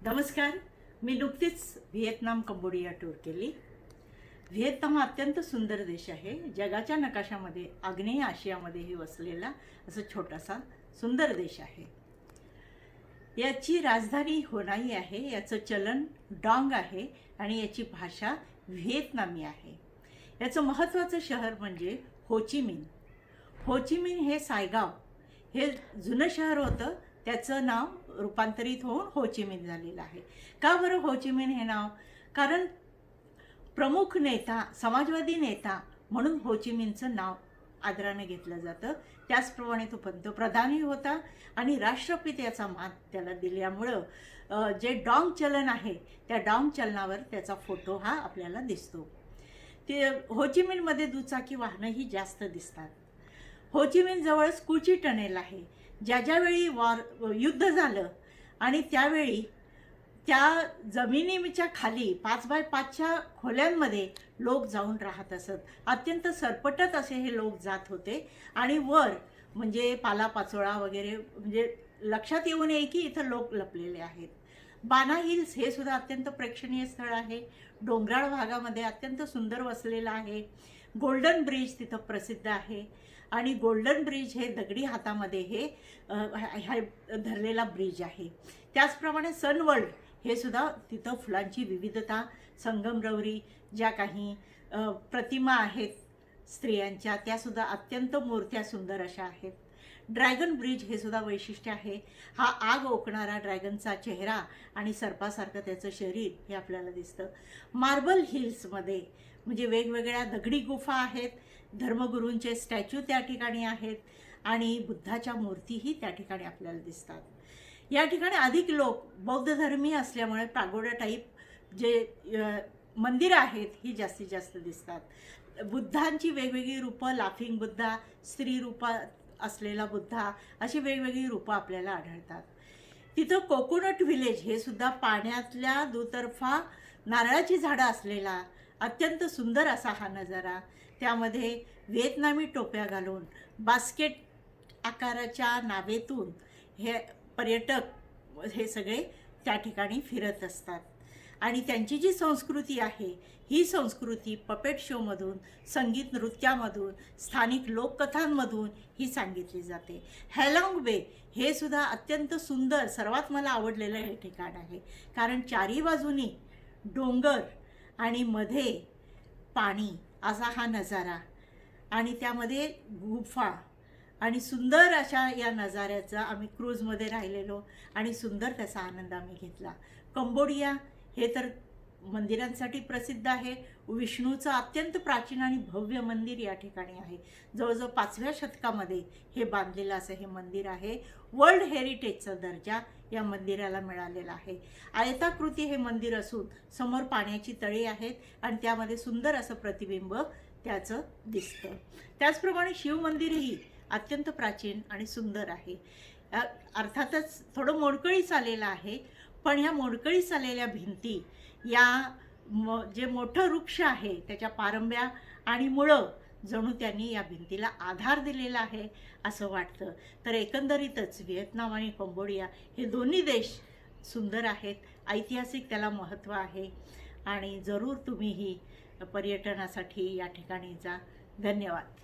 नमस्कार. मी नुकतीच Vietnam Cambodia tour केली. व्हिएतनाम हा अत्यंत सुंदर देश आहे. जगाच्या नकाशामध्ये आग्नेय आशियामध्येही वसलेला असा छोटासा सुंदर देश आहे. याची राजधानी होनाई आहे. याचं चलन डॉंग आहे आणि याची भाषा व्हिएतनामी आहे. याचं महत्त्वाचं शहर म्हणजे होचिमिन. होचिमिन हे सायगाव हे जुनं शहर होतं, त्याचं नाव रूपांतरित होऊन होचिमिन झालेलं आहे. का बरं होचिमिन हे नाव? कारण प्रमुख नेता, समाजवादी नेता म्हणून होचिमिनचं नाव आदराने घेतलं जातं. त्याचप्रमाणे तो पंतप्रधानही होता आणि राष्ट्रपित्याचा मान त्याला दिल्यामुळं जे डॉंग चलन आहे त्या डॉंग चलनावर त्याचा फोटो हा आपल्याला दिसतो. ते होचिमिनमध्ये दुचाकी वाहनंही जास्त दिसतात. होचिमिनजवळ स्कूची टनेल आहे. ज्यावेळी युद्ध झालं आणि त्यावेळी त्या जमिनीच्या खाली 5x5च्या खोल्यांमध्ये लोक जाऊन राहत असत. अत्यंत सरपटत असे हे लोक जात होते आणि वर म्हणजे पालापाचोळा वगैरे म्हणजे लक्षात येऊ नये की इथं लोक लपलेले आहेत. बाना हिल्स हे सुद्धा अत्यंत प्रेक्षणीय स्थळ आहे. डोंगराळ भागामध्ये अत्यंत सुंदर वसलेलं आहे. गोल्डन ब्रिज तिथं प्रसिद्ध आहे आणि गोल्डन ब्रिज हे दगडी हातामध्ये हे धरलेला ब्रिज आहे. त्याचप्रमाणे सनवर्ल्ड हे सुद्धा तिथं फुलांची विविधता, संगमरवरी, ज्या काही प्रतिमा आहेत स्त्रियांच्या त्यासुद्धा अत्यंत मूर्त्या सुंदर अशा आहेत. ड्रॅगन ब्रिज हे सुद्धा वैशिष्ट्य आहे. हा आग ओकणारा ड्रॅगनचा चेहरा आणि सर्पासारखं त्याचं शरीर हे आपल्याला दिसतं. मार्बल हिल्समध्ये म्हणजे वेगवेगळ्या दगडी गुफा आहेत. धर्मगुरूंचे स्टॅच्यू त्या ठिकाणी आहेत आणि बुद्धाच्या मूर्तीही त्या ठिकाणी आपल्याला दिसतात. या ठिकाणी अधिक लोक बौद्ध धर्मीय असल्यामुळे पागोडा टाईप जे मंदिरं आहेत ही जास्तीत जास्त दिसतात. बुद्धांची वेगवेगळी रूपं, लाफिंग बुद्धा, स्त्री रूपा असलेला बुद्धा, अशी वेगवेगळी रूपं आपल्याला आढळतात. तिथं कोकोनट व्हिलेज हे सुद्धा पाण्यातल्या दुतर्फा नारळाची झाडं असलेला अत्यंत सुंदर असा हा नजारा. त्यामध्ये व्हिएतनामी टोप्या घालून बास्केट आकाराच्या नावेतून हे पर्यटक हे सगळे त्या ठिकाणी फिरत असतात आणि त्यांची जी संस्कृती आहे ही संस्कृती पपेट शोमधून, संगीत नृत्यामधून, स्थानिक लोककथांमधून ही सांगितली जाते. हॅलॉंग बे हे सुद्धा अत्यंत सुंदर, सर्वात मला आवडलेलं हे ठिकाण आहे. कारण चारी बाजूनी डोंगर आणि मध्ये पाणी असा हा नजारा आणि त्यामध्ये गुफा आणि सुंदर अशा या नजाऱ्याचा आम्ही क्रूजमध्ये राहिलेलो आणि सुंदर त्याचा आनंद आम्ही घेतला. कंबोडिया हे तर मंदिरांसाठी प्रसिद्ध आहे. विष्णूचं अत्यंत प्राचीन आणि भव्य मंदिर या ठिकाणी आहे. जवळजवळ 5व्या शतकामध्ये हे बांधलेलं असं हे मंदिर आहे. वर्ल्ड हेरिटेजचा दर्जा या मंदिराला मिळालेला आहे. आयताकृती हे मंदिर असून समोर पाण्याची तळी आहेत आणि त्यामध्ये सुंदर असं प्रतिबिंब त्याचं दिसतं. त्याचप्रमाणे शिवमंदिरही अत्यंत प्राचीन आणि सुंदर आहे. अर्थातच थोडं मोडकळीस आलेलं आहे, पण ह्या मोडकळीस आलेल्या भिंती या जे मोठं वृक्ष आहे त्याच्या पारंब्या आणि मुळं जणू त्यांनी या भिंतीला आधार दिलेला आहे असं वाटतं. तर एकंदरीतच व्हिएतनाम आणि कंबोडिया हे दोन्ही देश सुंदर आहेत. ऐतिहासिक त्याला महत्त्व आहे आणि जरूर तुम्हीही पर्यटनासाठी या ठिकाणी जा. धन्यवाद.